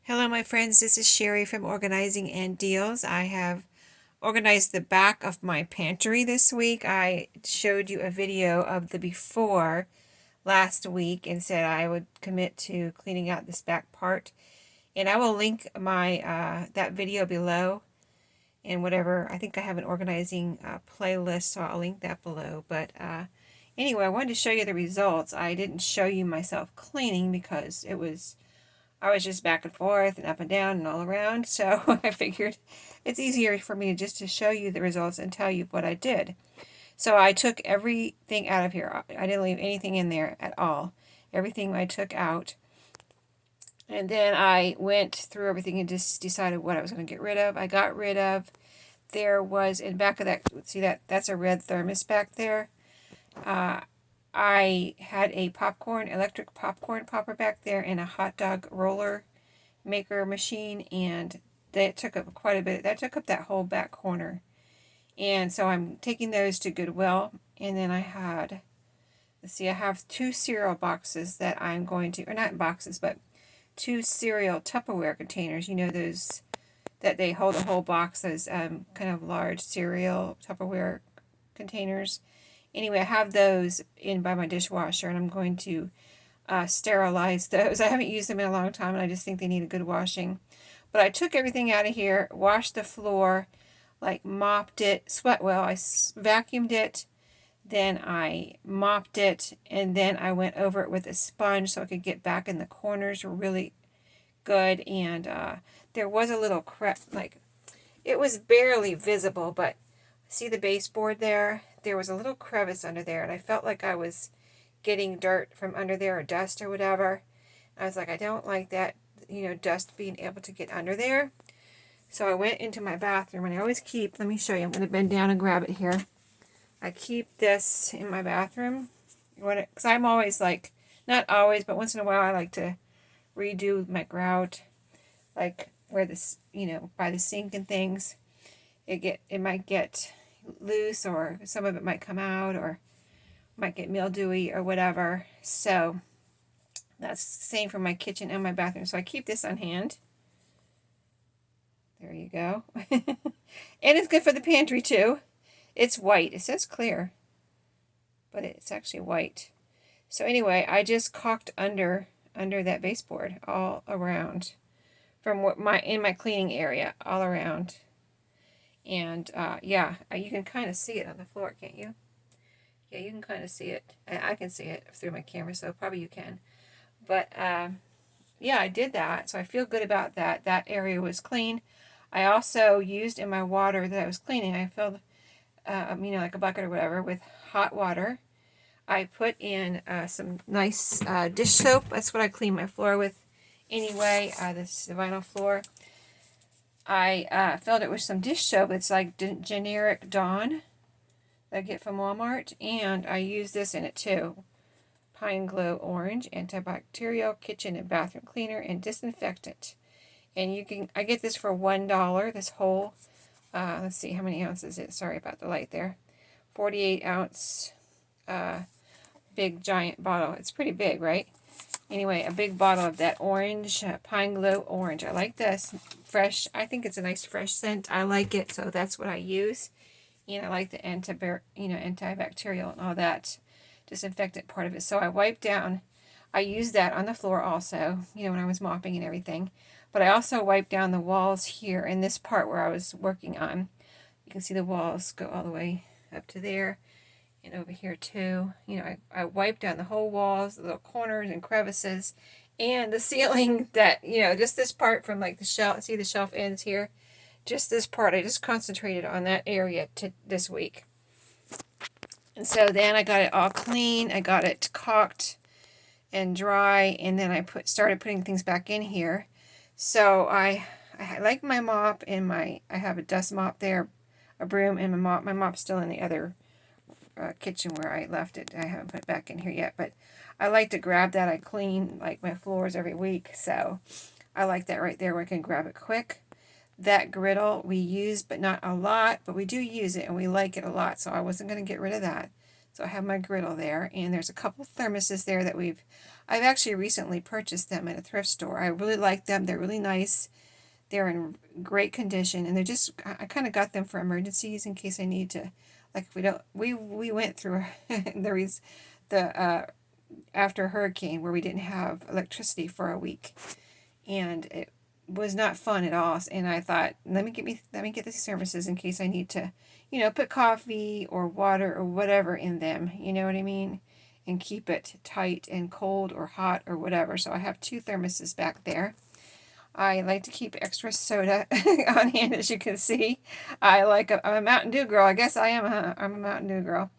Hello, my friends. This is Sherry from Organizing and Deals. I have organized the back of my pantry this week. I showed you a video of the before last week and said I would commit to cleaning out this back part. And I will link my that video below and whatever. I think I have an organizing playlist, so I'll link that below. But anyway, I wanted to show you the results. I didn't show you myself cleaning because I was just back and forth and up and down and all around, so I figured it's easier for me just to show you the results and tell you what I did. So I took everything out of here. I didn't leave anything in there at all. Everything I took out. And then I went through everything and just decided what I was going to get rid of. I got rid of, there was in back of that, see that's a red thermos back there. I had a electric popcorn popper back there and a hot dog roller maker machine, and that took up quite a bit. That took up that whole back corner. And so I'm taking those to Goodwill. And then I had, let's see, I have 2 cereal boxes that I'm going to, or not boxes, but 2 cereal Tupperware containers. You know, those that they hold a whole box, those kind of large cereal Tupperware containers. Anyway, I have those in by my dishwasher, and I'm going to sterilize those. I haven't used them in a long time, and I just think they need a good washing. But I took everything out of here, washed the floor, like mopped it, I vacuumed it, then I mopped it, and then I went over it with a sponge so I could get back in the corners really good. And there was a little crack, like it was barely visible, but see the baseboard there? There was a little crevice under there, and I felt like I was getting dirt from under there or dust or whatever. I was like, I don't like that, dust being able to get under there. So I went into my bathroom, and I always keep, let me show you, I'm going to bend down and grab it here. I keep this in my bathroom, because I'm always like, not always, but once in a while I like to redo my grout, like where this, by the sink and things. It might get loose, or some of it might come out, or might get mildewy or whatever. So that's the same for my kitchen and my bathroom. So I keep this on hand. There you go. And it's good for the pantry too. It's white. It says clear, but it's actually white. So anyway, I just caulked under that baseboard all around from in my cleaning area all around. And yeah, you can kind of see it on the floor, can't you? Yeah, you can kind of see it. I can see it through my camera, so probably you can. But yeah, I did that, so I feel good about that. That area was clean. I also used in my water that I was cleaning, I filled, like a bucket or whatever with hot water. I put in some nice dish soap. That's what I clean my floor with anyway, this vinyl floor. I filled it with some dish soap. It's like generic Dawn that I get from Walmart. And I use this in it too. Pine Glow Orange, antibacterial kitchen and bathroom cleaner, and disinfectant. And I get this for $1. This whole, let's see, how many ounces is it? Sorry about the light there. 48 ounce big giant bottle. It's pretty big, right? Anyway, a big bottle of that orange, Pine Glow Orange. I like this fresh. I think it's a nice fresh scent. I like it, so that's what I use. And I like the antibacterial and all that disinfectant part of it. So I wiped down. I used that on the floor also, when I was mopping and everything. But I also wiped down the walls here in this part where I was working on. You can see the walls go all the way up to there. And over here too, I wiped down the whole walls, the little corners and crevices, and the ceiling that, just this part from like the shelf, see the shelf ends here? Just this part, I just concentrated on that area this week. And so then I got it all clean, I got it caulked and dry, and then I started putting things back in here. So I like my mop and I have a dust mop there, a broom and my mop. My mop's still in the other kitchen where I left it. I haven't put it back in here yet, but I like to grab that. I clean like my floors every week, so I like that right there where I can grab it quick. That griddle we use, but not a lot, but we do use it and we like it a lot, so I wasn't going to get rid of that. So I have my griddle there, and there's a couple thermoses there that I've actually recently purchased them at a thrift store. I really like them. They're really nice. They're in great condition, and I kind of got them for emergencies in case I need to, like if we don't, we went through the after hurricane where we didn't have electricity for a week, and it was not fun at all. And I thought, let me get these thermoses in case I need to, put coffee or water or whatever in them. You know what I mean? And keep it tight and cold or hot or whatever. So I have 2 thermoses back there. I like to keep extra soda on hand, as you can see. I'm a Mountain Dew girl. I guess I am. I'm a Mountain Dew girl.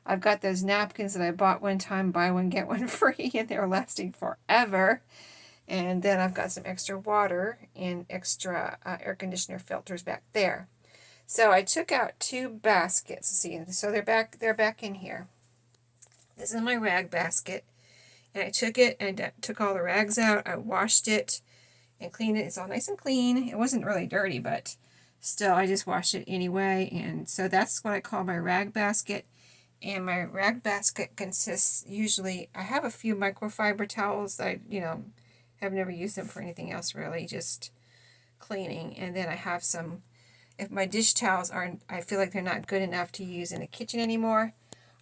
I've got those napkins that I bought one time, buy one, get one free, and they're lasting forever. And then I've got some extra water and extra air conditioner filters back there. So I took out 2 baskets. See, so they're back in here. This is my rag basket, and I took it and took all the rags out. I washed it and cleaned it. It's all nice and clean. It wasn't really dirty, but still, I just washed it anyway. And so that's what I call my rag basket. And my rag basket consists usually, I have a few microfiber towels that have never used them for anything else really, just cleaning. And then I have some, if my dish towels I feel like they're not good enough to use in the kitchen anymore,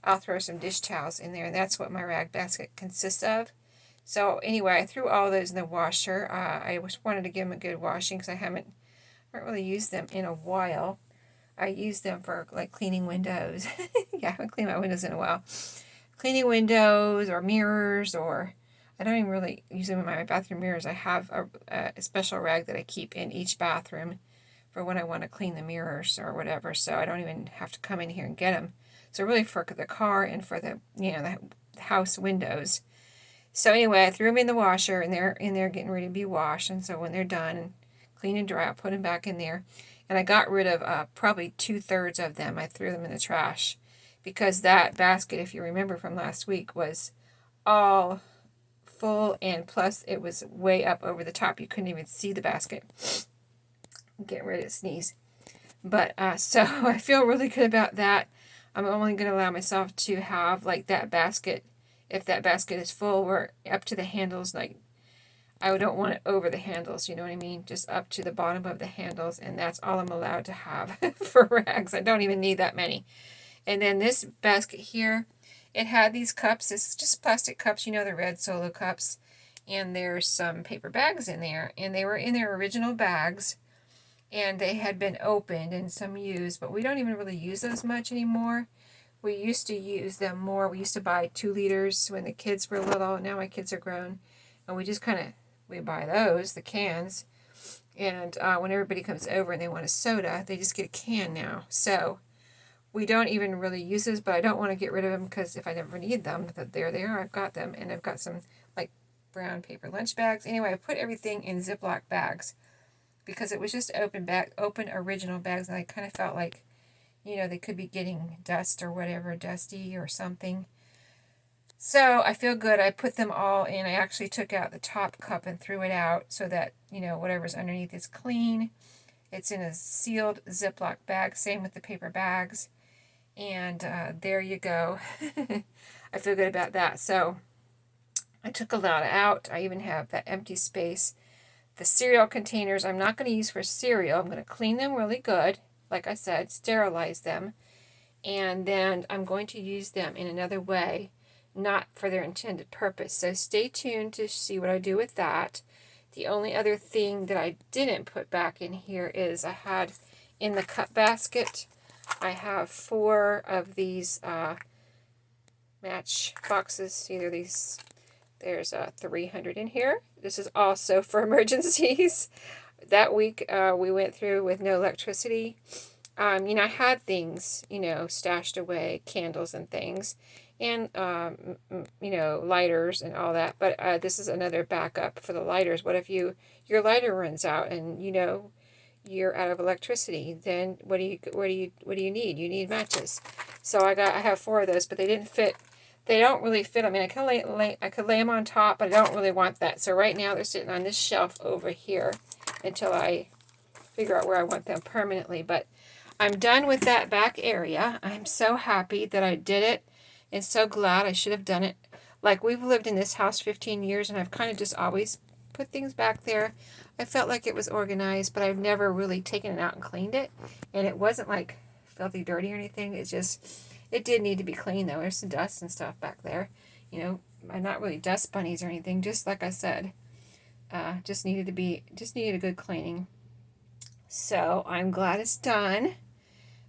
I'll throw some dish towels in there. And that's what my rag basket consists of. So anyway, I threw all those in the washer. I just wanted to give them a good washing because I haven't really used them in a while. I use them for like cleaning windows. Yeah, I haven't cleaned my windows in a while. Cleaning windows or mirrors, or I don't even really use them in my bathroom mirrors. I have a special rag that I keep in each bathroom for when I want to clean the mirrors or whatever. So I don't even have to come in here and get them. So really for the car and for the the house windows. So anyway, I threw them in the washer, and they're in there getting ready to be washed. And so when they're done, clean and dry, I'll put them back in there. And I got rid of probably 2/3 of them. I threw them in the trash because that basket, if you remember from last week, was all full, and plus it was way up over the top. You couldn't even see the basket. I'm getting ready to sneeze. But so I feel really good about that. I'm only going to allow myself to have like that basket. If that basket is full, we're up to the handles. Like, I don't want it over the handles, you know what I mean? Just up to the bottom of the handles, and that's all I'm allowed to have for rags. I don't even need that many. And then this basket here, it had these cups. It's just plastic cups, the red Solo cups. And there's some paper bags in there, and they were in their original bags, and they had been opened and some used, but we don't even really use those much anymore. We used to use them more. We used to buy 2 liters when the kids were little. Now my kids are grown. And we just we buy those, the cans. And when everybody comes over and they want a soda, they just get a can now. So we don't even really use those, but I don't want to get rid of them because if I never need them, there they are. I've got them. And I've got some like brown paper lunch bags. Anyway, I put everything in Ziploc bags because it was just open original bags. And I kind of felt like, they could be getting dust or whatever, dusty or something. So I feel good. I put them all in. I actually took out the top cup and threw it out so that, whatever's underneath is clean. It's in a sealed Ziploc bag. Same with the paper bags. And there you go. I feel good about that. So I took a lot out. I even have that empty space. The cereal containers I'm not going to use for cereal. I'm going to clean them really good. Like I said, sterilize them. And then I'm going to use them in another way, not for their intended purpose. So stay tuned to see what I do with that. The only other thing that I didn't put back in here is I had in the cut basket, I have 4 of these match boxes. Either these, there's 300 in here. This is also for emergencies. That week we went through with no electricity. I had things, stashed away, candles and things, and, lighters and all that. But this is another backup for the lighters. What if your lighter runs out and, you're out of electricity? Then what do you need? You need matches. So I have 4 of those, but they didn't fit. They don't really fit. I mean, I could lay them on top, but I don't really want that. So right now they're sitting on this shelf over here until I figure out where I want them permanently. But I'm done with that back area. I'm so happy that I did it and so glad I should have done it. Like, we've lived in this house 15 years, and I've kind of just always put things back there. I felt like it was organized, but I've never really taken it out and cleaned it. And it wasn't like filthy dirty or anything. It's just, it did need to be cleaned though. There's some dust and stuff back there. You know, I'm not really dust bunnies or anything. Just like I said, just needed a good cleaning. So I'm glad it's done.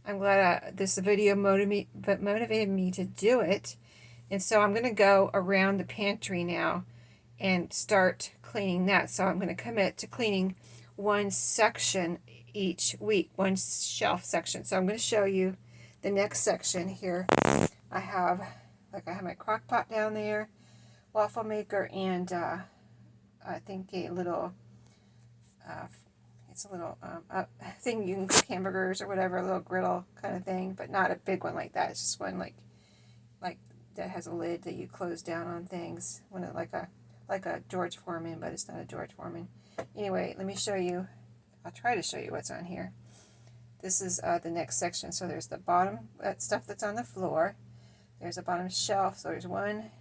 I'm glad this video motivated me to do it. And so I'm going to go around the pantry now and start cleaning that. So I'm going to commit to cleaning one section each week, one shelf section. So I'm going to show you the next section here. I have my crock pot down there, waffle maker, and I think a little, it's a little thing you can cook hamburgers or whatever, a little griddle kind of thing, but not a big one like that. It's just one like that has a lid that you close down on things. One like a George Foreman, but it's not a George Foreman. Anyway, let me show you. I'll try to show you what's on here. This is the next section. So there's the bottom stuff that's on the floor. There's a bottom shelf. So there's 1,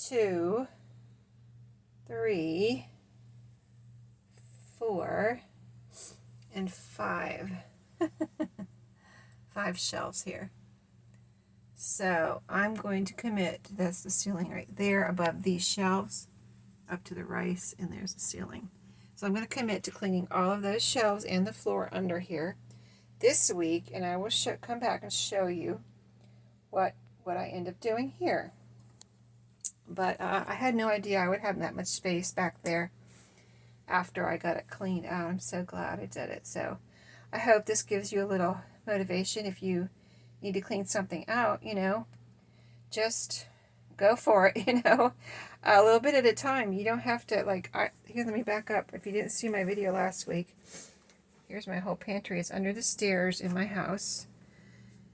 2, 3, 4, and 5. 5 shelves here. So I'm going to commit, that's the ceiling right there above these shelves, up to the rice, and there's the ceiling. So I'm going to commit to cleaning all of those shelves and the floor under here this week, and I will come back and show you what I end up doing here. But I had no idea I would have that much space back there after I got it cleaned out. I'm so glad I did it. So I hope this gives you a little motivation. If you need to clean something out, you know, just go for it, you know, a little bit at a time. You don't have to, like, here, let me back up. If you didn't see my video last week, here's my whole pantry. It's under the stairs in my house,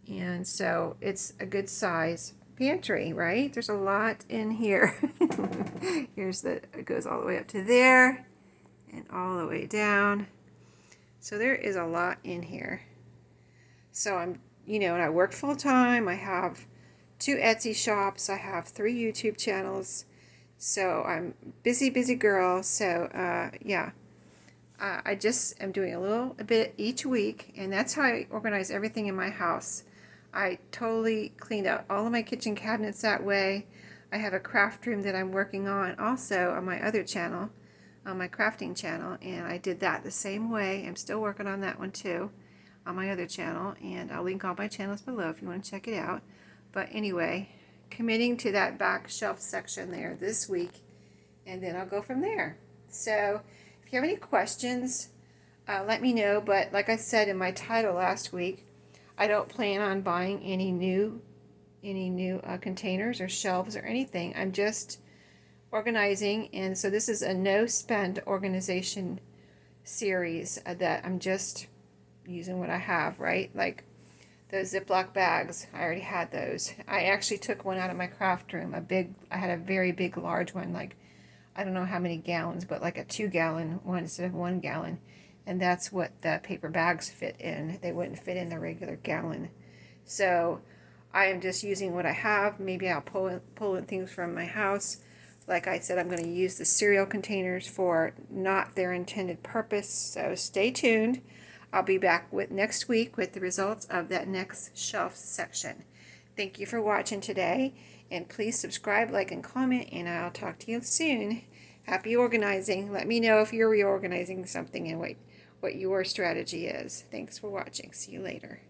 and so it's a good size pantry, right? There's a lot in here. It goes all the way up to there and all the way down. So there is a lot in here. So I'm, you know, and I work full time. I have 2 Etsy shops. I have 3 YouTube channels. So I'm busy girl. So yeah, I just am doing a little bit each week, and that's how I organize everything in my house. I totally cleaned out all of my kitchen cabinets that way. I have a craft room that I'm working on also on my other channel, on my crafting channel, and I did that the same way. I'm still working on that one too on my other channel, and I'll link all my channels below if you want to check it out. But anyway, committing to that back shelf section there this week, and then I'll go from there. So if you have any questions, let me know. But like I said in my title last week, I don't plan on buying any new containers or shelves or anything. I'm just organizing, and so this is a no spend organization series that I'm just using what I have, right? Like those Ziploc bags, I already had those. I actually took one out of my craft room, I had a very big, large one, like, I don't know how many gallons, but like a 2-gallon one instead of 1 gallon. And that's what the paper bags fit in. They wouldn't fit in the regular gallon. So I am just using what I have. Maybe I'll pull in things from my house. Like I said, I'm going to use the cereal containers for not their intended purpose. So stay tuned. I'll be back next week with the results of that next shelf section. Thank you for watching today, and please subscribe, like, and comment, and I'll talk to you soon. Happy organizing. Let me know if you're reorganizing something and what your strategy is. Thanks for watching. See you later.